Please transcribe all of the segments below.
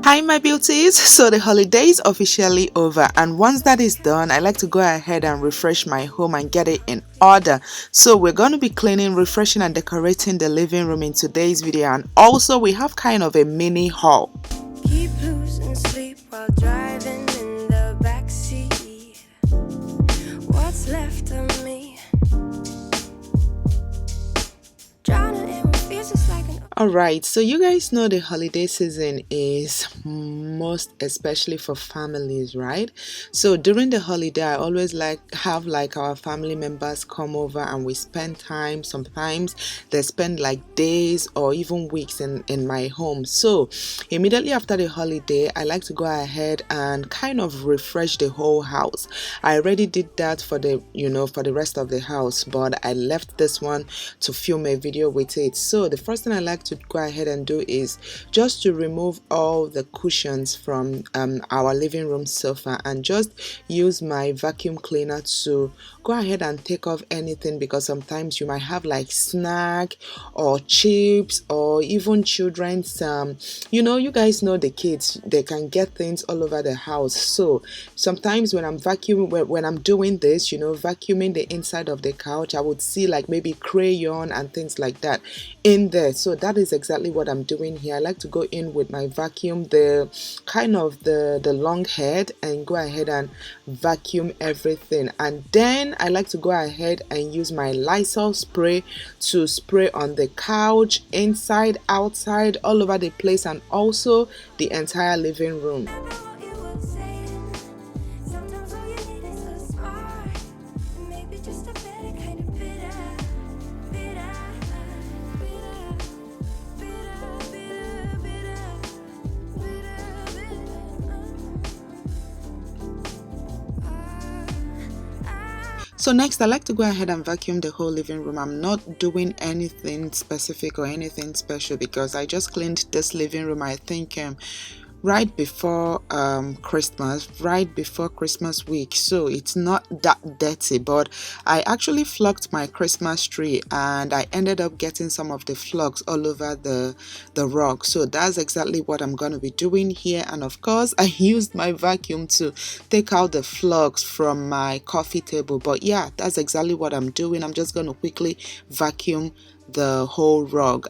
Hi my beauties, so the holiday is officially over, and once that is done, I like to go ahead and refresh my home and get it in order. So we're going to be cleaning, refreshing and decorating the living room in today's video, and also we have kind of a mini haul. Keep losing sleep while driving in the backseat. What's left of me? Drowning in what feels just like an Alright, so you guys know the holiday season is most especially for families, right? So during the holiday, I always have our family members come over and we spend time. Sometimes they spend like days or even weeks in my home. So immediately after the holiday, I like to go ahead and kind of refresh the whole house. I already did that for the for the rest of the house, but I left this one to film a video with it. So the first thing I like to go ahead and do is just to remove all the cushions from our living room sofa and just use my vacuum cleaner to go ahead and take off anything, because sometimes you might have like snack or chips or even children's you guys know the kids, they can get things all over the house. So sometimes when I'm vacuuming, when I'm doing this, vacuuming the inside of the couch, I would see like maybe crayon and things like that in there. So that is exactly what I'm doing here. I like to go in with my vacuum, the kind of the long head, and go ahead and vacuum everything. And then I like to go ahead and use my Lysol spray to spray on the couch, inside, outside, all over the place, and also the entire living room. So next, I like to go ahead and vacuum the whole living room. I'm not doing anything specific or anything special because I just cleaned this living room, I think right before Christmas week, so it's not that dirty. But I actually flocked my Christmas tree and I ended up getting some of the flocks all over the rug. So that's exactly what I'm going to be doing here. And of course, I used my vacuum to take out the flocks from my coffee table. But yeah, that's exactly what I'm doing. I'm just going to quickly vacuum the whole rug.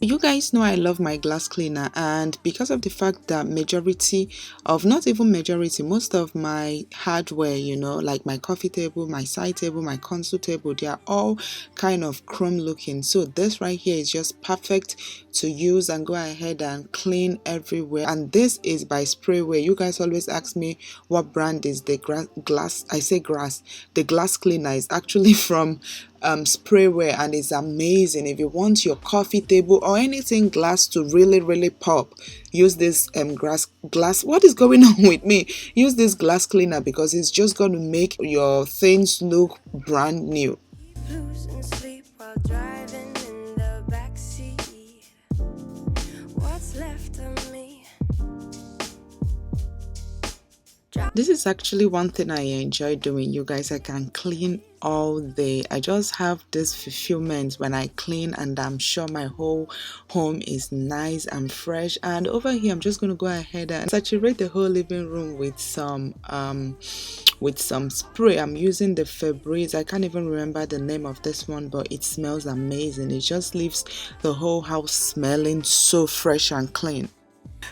You guys know I love my glass cleaner, and because of the fact that most of my hardware, like my coffee table, my side table, my console table, they are all kind of chrome looking. So this right here is just perfect to use and go ahead and clean everywhere. And this is by Sprayway. You guys always ask me what brand is the the glass cleaner is actually from Sprayway, and it's amazing. If you want your coffee table or anything glass to really pop, use this glass. What is going on with me? Use this glass cleaner because it's just going to make your things look brand new. losing sleep while driving in the backseat. What's left of me? This is actually one thing I enjoy doing, you guys. I can clean all day. I just have this fulfillment when I clean, and I'm sure my whole home is nice and fresh. And over here, I'm just going to go ahead and saturate the whole living room with some spray. I'm using the Febreze. I can't even remember the name of this one, but it smells amazing. It just leaves the whole house smelling so fresh and clean.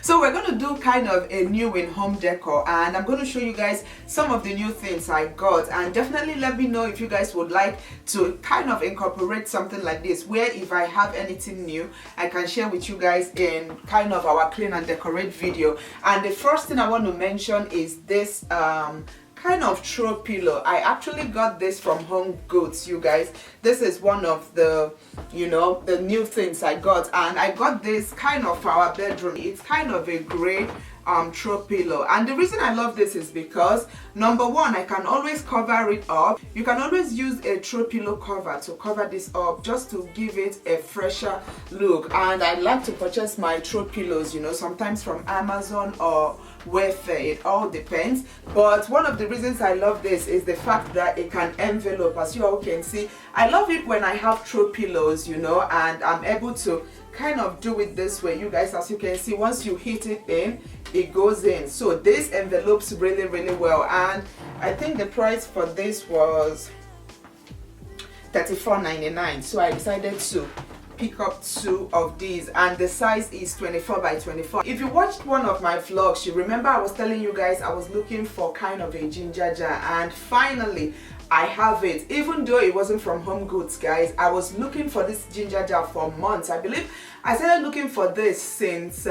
So we're going to do kind of a new in home decor, and I'm going to show you guys some of the new things I got, and definitely let me know if you guys would like to kind of incorporate something like this, where if I have anything new I can share with you guys in kind of our clean and decorate video. And the first thing I want to mention is this kind of throw pillow. I actually got this from Home Goods, you guys. This is one of the the new things I got, and I got this kind of for our bedroom. It's kind of a gray throw pillow, and the reason I love this is because number one, I can always cover it up. You can always use a throw pillow cover to cover this up just to give it a fresher look. And I like to purchase my throw pillows sometimes from Amazon or Wayfair. It all depends. But one of the reasons I love this is the fact that it can envelope. As you all can see, I love it when I have throw pillows, you know, and I'm able to kind of do it this way. You guys, as you can see, once you hit it in, it goes in. So this envelopes really well, and I think the price for this was $34.99. so I decided to pick up 2 of these, and the size is 24 by 24. If you watched one of my vlogs, you remember I was telling you guys I was looking for kind of a ginger jar, and finally I have it. Even though it wasn't from Home Goods, guys, I was looking for this ginger jar for months. I believe I started looking for this since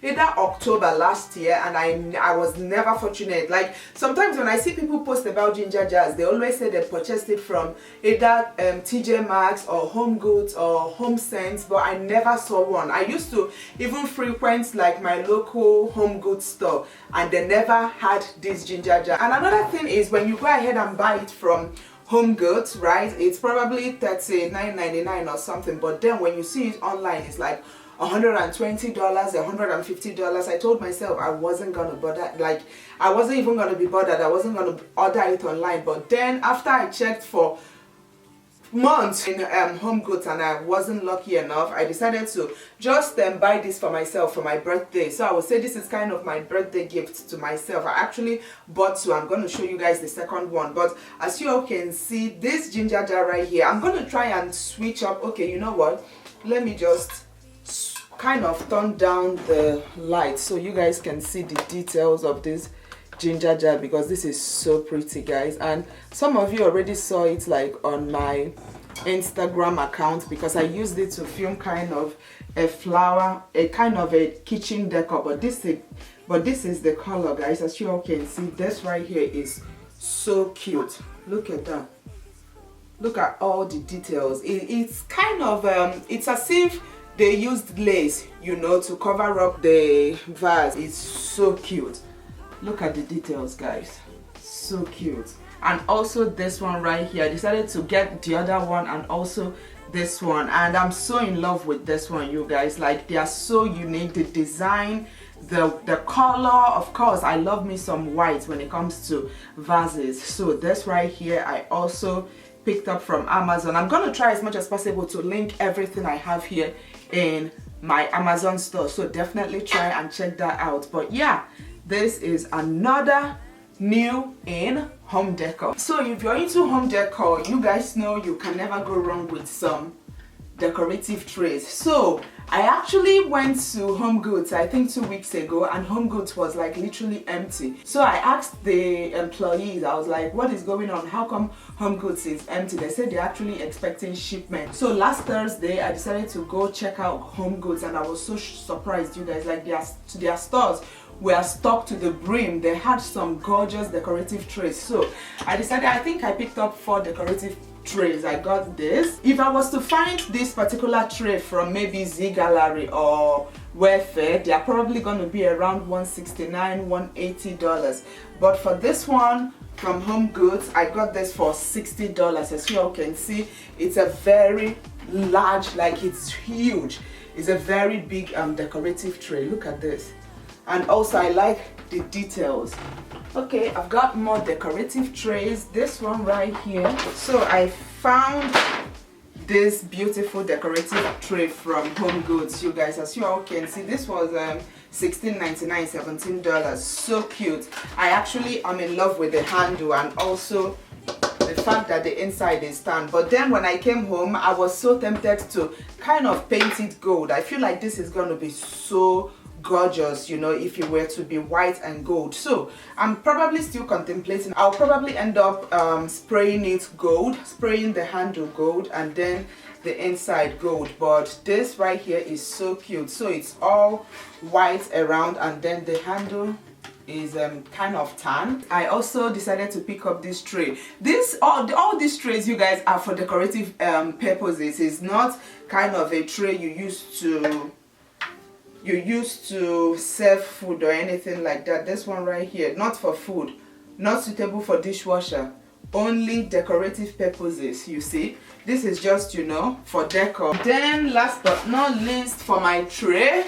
either October last year, and I was never fortunate. Like, sometimes when I see people post about ginger jars, they always say they purchased it from either TJ Maxx or Home Goods or Home Sense, but I never saw one. I used to even frequent like my local Home Goods store, and they never had this ginger jar. And another thing is, when you go ahead and buy it from Home Goods, right, it's probably $39.99 or something, but then when you see it online, it's like $120, $150. I told myself I wasn't gonna bother, like I wasn't even gonna be bothered. I wasn't gonna order it online. But then after I checked for months in Home Goods and I wasn't lucky enough, I decided to just buy this for myself for my birthday. So I would say this is kind of my birthday gift to myself. I actually bought 2. I'm going to show you guys the second one, but as you all can see, this ginger jar right here, I'm going to try and switch up. Okay, you know what, let me just kind of turn down the light so you guys can see the details of this ginger jar, because this is so pretty, guys. And some of you already saw it like on my Instagram account, because I used it to film kind of a flower, a kind of a kitchen decor. But this is the color, guys. As you all can see, this right here is so cute. Look at that. Look at all the details. It's kind of it's as if they used lace, you know, to cover up the vase. It's so cute. Look at the details, guys. So cute. And also this one right here, I decided to get the other one and also this one, and I'm so in love with this one, you guys. Like, they are so unique. The design, the color, of course, I love me some white when it comes to vases. So this right here I also picked up from Amazon. I'm gonna try as much as possible to link everything I have here in my Amazon store, so definitely try and check that out. But yeah, this is another new in home decor. So if you're into home decor, you guys know you can never go wrong with some decorative trays. So I actually went to Home Goods, I think 2 weeks ago, and Home Goods was like literally empty. So I asked the employees, I was like, what is going on? How come Home Goods is empty? They said they're actually expecting shipment. So last Thursday I decided to go check out Home Goods, and I was so surprised, you guys. Like, their stores were stocked to the brim. They had some gorgeous decorative trays. So I decided, I think I picked up 4 decorative trays. I got this. If I was to find this particular tray from maybe Z Gallery or Wayfair, they are probably going to be around $169, $180. But for this one from Home Goods, I got this for $60. As you all can see, it's a very large, like, it's huge. It's a very big decorative tray. Look at this. And also I like the details. Okay, I've got more decorative trays. This one right here. So I found this beautiful decorative tray from Home Goods, you guys. As you all can see, this was $16.99, $17. So cute. I actually am in love with the handle and also the fact that the inside is tan. But then when I came home, I was so tempted to kind of paint it gold. I feel like this is going to be so gorgeous, you know, if you were to be white and gold. So I'm probably still contemplating. I'll probably end up spraying it gold, spraying the handle gold, and then the inside gold. But this right here is so cute. So it's all white around, and then the handle is kind of tan. I also decided to pick up this tray. All these trays, you guys, are for decorative purposes. It's not kind of a tray you used to serve food or anything like that. This one right here, not for food, not suitable for dishwasher, only decorative purposes. You see, this is just, you know, for decor. Then last but not least, for my tray,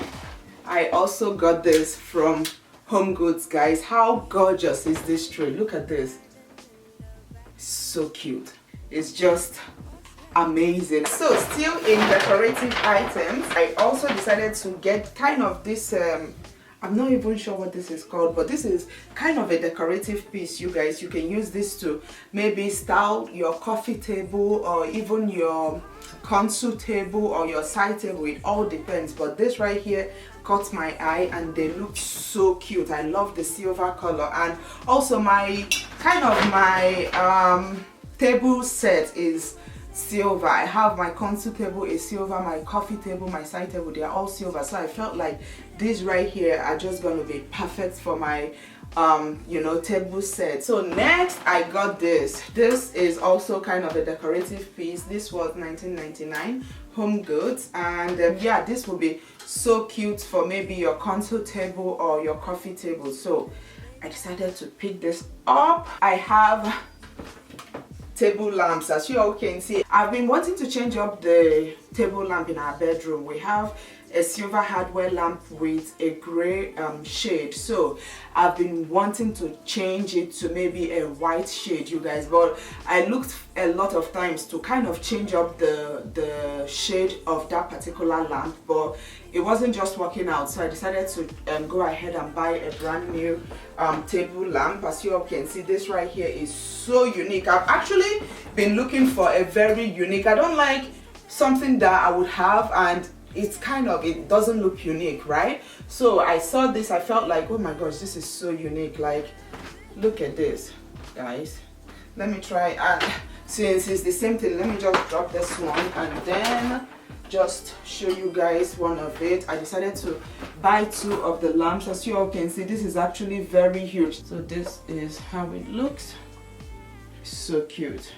I also got this from Home Goods, guys. How gorgeous is this tray? Look at this. So cute. It's just amazing. So still in decorative items, I also decided to get kind of this I'm not even sure what this is called, but this is kind of a decorative piece, you guys. You can use this to maybe style your coffee table or even your console table or your side table. It all depends, but this right here caught my eye and they look so cute. I love the silver color. And also my table set is silver. I have my console table is silver, my coffee table, my side table, they are all silver. So I felt like these right here are just going to be perfect for my you know, table set. So next I got this. This is also kind of a decorative piece. This was 19.99, Home Goods, and yeah, this will be so cute for maybe your console table or your coffee table. So I decided to pick this up. I have table lamps. As you all can see, I've been wanting to change up the table lamp in our bedroom. We have a silver hardware lamp with a gray shade, so I've been wanting to change it to maybe a white shade, you guys, but I looked a lot of times to kind of change up the shade of that particular lamp, but it wasn't just working out. So I decided to go ahead and buy a brand new table lamp. As you all can see, this right here is so unique. I've actually been looking for a very unique, I don't like something that I would have and it's kind of, it doesn't look unique, right? So I saw this, I felt like, oh my gosh, this is so unique. Like, look at this, guys. Let me try, and since it's the same thing, let me just drop this one and then just show you guys one of it. I decided to buy two of the lamps. As you all can see, this is actually very huge. So this is how it looks. So cute.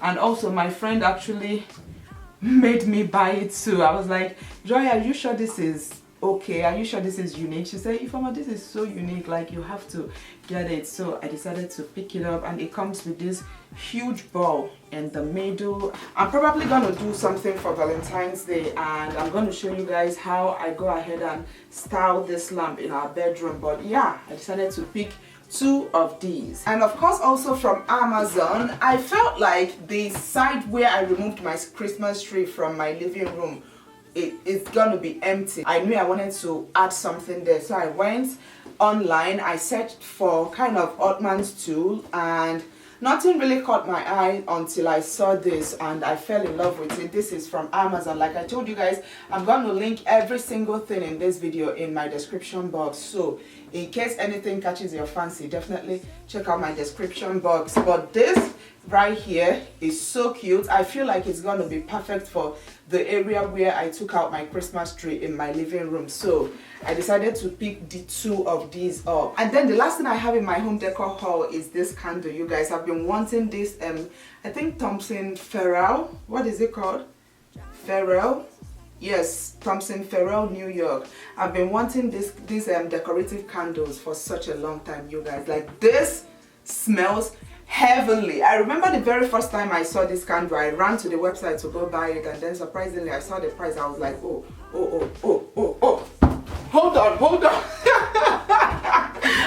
And also my friend actually made me buy it too. I was like, Joy, are you sure this is okay? Are you sure this is unique? She said, Ifeoma, this is so unique, like you have to get it. So I decided to pick it up and it comes with this huge ball in the middle. I'm probably going to do something for Valentine's Day and I'm going to show you guys how I go ahead and style this lamp in our bedroom. But yeah, I decided to pick two of these. And of course, also from Amazon, I felt like the side where I removed my Christmas tree from my living room, it's gonna be empty. I knew I wanted to add something there, so I went online. I searched for kind of Oddman's tool and nothing really caught my eye until I saw this and I fell in love with it. This is from Amazon. Like I told you guys, I'm going to link every single thing in this video in my description box. So in case anything catches your fancy, definitely check out my description box. But this right here is so cute. I feel like it's going to be perfect for the area where I took out my Christmas tree in my living room. So I decided to pick the two of these up. And then the last thing I have in my home decor haul is this candle. You guys have been wanting this I think Thompson Farrell, what is it called? Farrell? Yes, Thompson Farrell, New York. I've been wanting these decorative candles for such a long time, you guys. Like, this smells heavenly. I remember the very first time I saw this candle, I ran to the website to go buy it, and then surprisingly I saw the price. I was like, oh, hold on.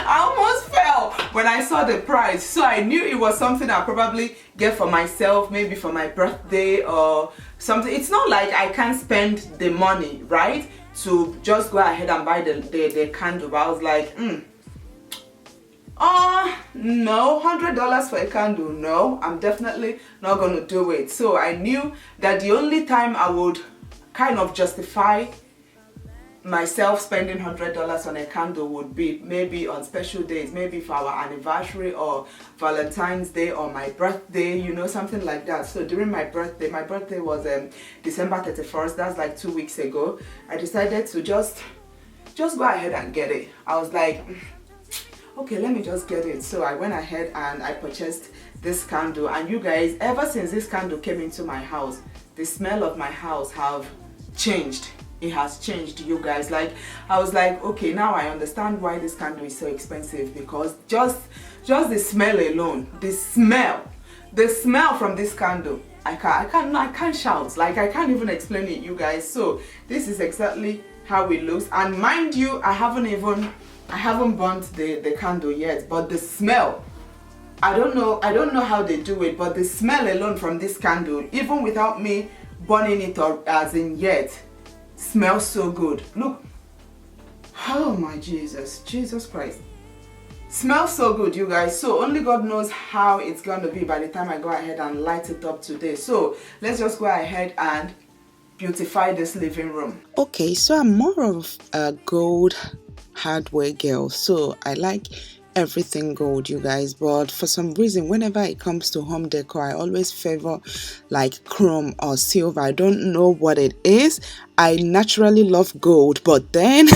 I almost fell when I saw the price. So I knew it was something I'll probably get for myself, maybe for my birthday or something. It's not like I can't spend the money, right, to just go ahead and buy the candle. But I was like, no, $100 for a candle, no, I'm definitely not going to do it. So I knew that the only time I would kind of justify myself spending $100 on a candle would be maybe on special days, maybe for our anniversary or Valentine's Day or my birthday, you know, something like that. So during my birthday was December 31st, that's like 2 weeks ago, I decided to just go ahead and get it. I was like, okay, let me just get it. So I went ahead and I purchased this candle. And you guys, ever since this candle came into my house, the smell of my house have changed. It has changed, you guys. Like, I was like, okay, now I understand why this candle is so expensive, because just the smell alone, the smell from this candle, I can't shout. Like, I can't even explain it, you guys. So this is exactly how it looks. And mind you, I haven't even I haven't burnt the candle yet, but the smell, I don't know how they do it, but the smell alone from this candle, even without me burning it or as in yet, smells so good. Look, oh my Jesus Christ, smells so good, you guys. So only God knows how it's gonna be by the time I go ahead and light it up today. So let's just go ahead and beautify this living room. Okay, so I'm more of a gold hardware girl, so I like everything gold, you guys, but for some reason whenever it comes to home decor, I always favor like chrome or silver. I don't know what it is. I naturally love gold, but then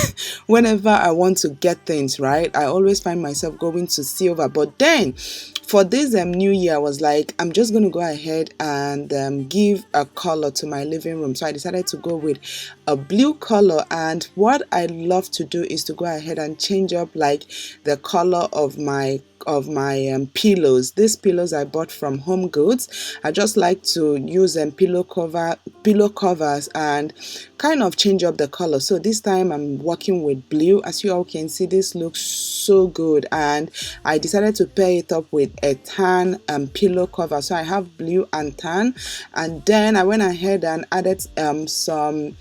whenever I want to get things right, I always find myself going to silver. But then for this new year, I was like, I'm just going to go ahead and give a color to my living room. So I decided to go with a blue color, and what I love to do is to go ahead and change up like the color of my pillows. These pillows I bought from Home Goods. I just like to use pillow covers and kind of change up the color. So this time I'm working with blue. As you all can see, this looks so good, and I decided to pair it up with a tan pillow cover. So I have blue and tan, and then I went ahead and added some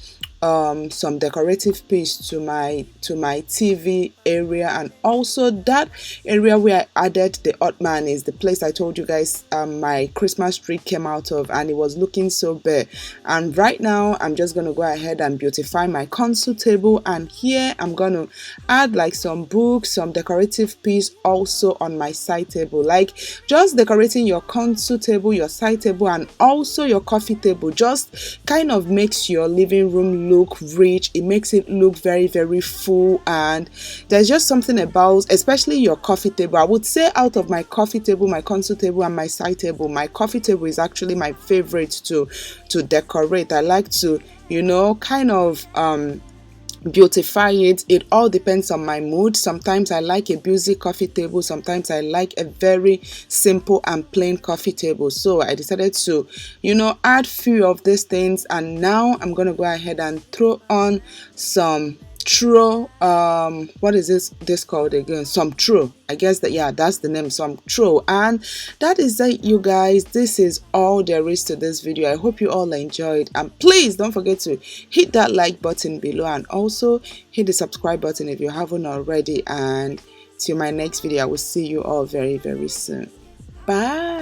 decorative piece to my TV area, and also that area where I added the ottoman is the place I told you guys my Christmas tree came out of, and it was looking so bare. And right now I'm just gonna go ahead and beautify my console table, and here I'm gonna add like some books, some decorative piece also on my side table. Like just decorating your console table, your side table, and also your coffee table just kind of makes your living room look rich. It makes it look very, very full, and there's just something about, especially your coffee table. I would say out of my coffee table, my console table, and my side table, my coffee table is actually my favorite to decorate. I like to, kind of beautify it. It all depends on my mood. Sometimes I like a busy coffee table, sometimes I like a very simple and plain coffee table. So I decided to add few of these things, and now I'm gonna go ahead and throw on some throw what is this called again? Some throw, I guess that, yeah, that's the name, some throw. And that is it, you guys. This is all there is to this video. I hope you all enjoyed, and please don't forget to hit that like button below, and also hit the subscribe button if you haven't already. And till my next video, I will see you all very, very soon. Bye.